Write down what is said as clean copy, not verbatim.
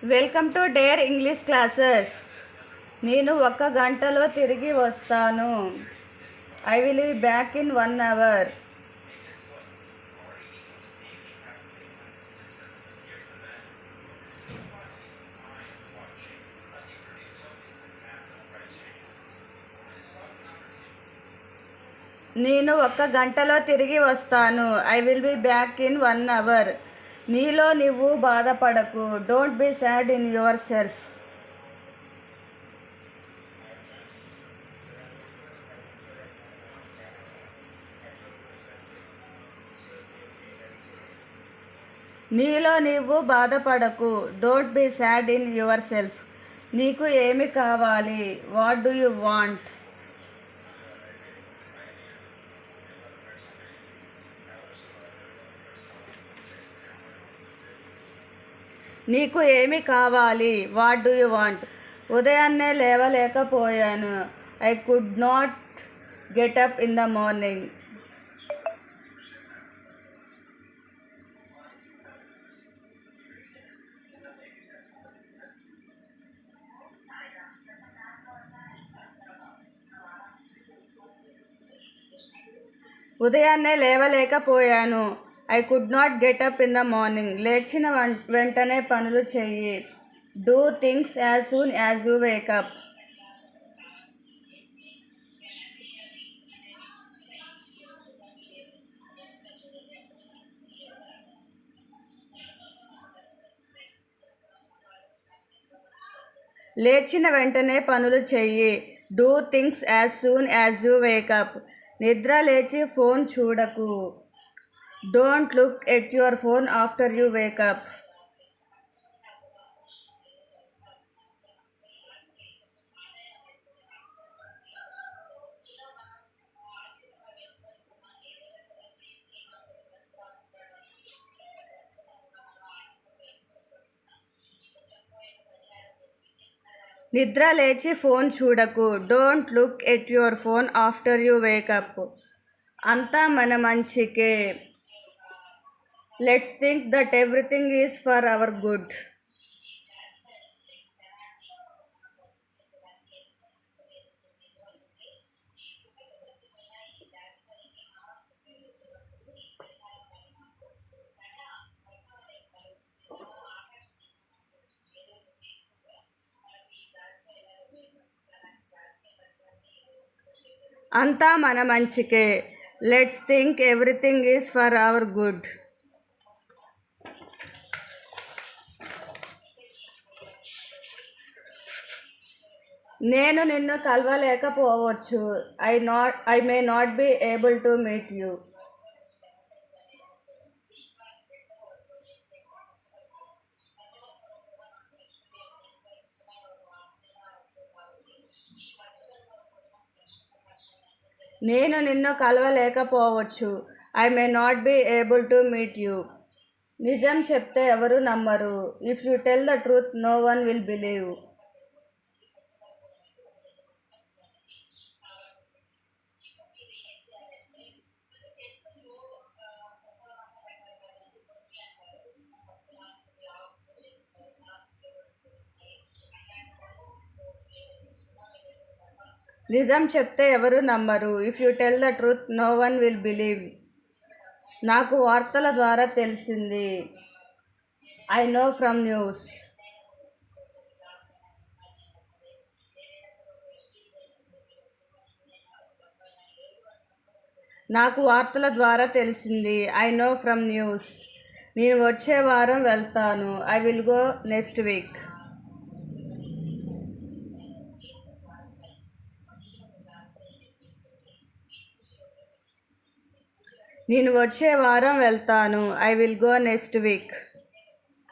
Welcome to dare English classes. నేను 1 గంటలో తిరిగి వస్తాను. I will be back in 1 hour. నేను 1 గంటలో తిరిగి వస్తాను. I will be back in 1 hour. నీలో నువ్వు బాధపడకు. Don't be sad in your సెల్ఫ్. నీలో నువ్వు బాధపడకు. Don't be sad in your సెల్ఫ్. నీకు ఏమి కావాలి? What do you want? నీకు ఏమి కావాలి? What do you want? ఉదయాన్నే లేవలేకపోయాను. I could not get up in the morning. ఉదయాన్నే లేవలేకపోయాను. I could not get up in the morning. లేచిన వెంటనే పనులు చెయ్యి. Do things as soon as you wake up. లేచిన వెంటనే పనులు చెయ్యి. Do things as soon as you wake up. నిద్ర లేచి ఫోన్ చూడకు. Don't look at your phone after you wake up. నిద్ర లేచి ఫోన్ చూడకు. Don't look at your phone after you wake up. అంతా మన మంచికే. Let's think that everything is for our good. అంతా మన మంచికే. Let's think everything is for our good. నేను నిన్ను కలవలేకపోవచ్చు. I may not be able to meet you. నేను నిన్ను కలవలేకపోవచ్చు. I may not be able to meet you. నిజం చెప్తే ఎవరు నమ్మరు. If you tell the truth no one will believe. నిజం చెప్తే ఎవరు నమ్మరు. If you tell the truth no one will believe. నాకు వార్తల ద్వారా తెలిసింది. I know from news. నాకు వార్తల ద్వారా తెలిసింది. I know from news. నేను వచ్చే వారం వెళ్తాను. I will go next week. నేను వచ్చే వారం వెళ్తాను. I will go next week.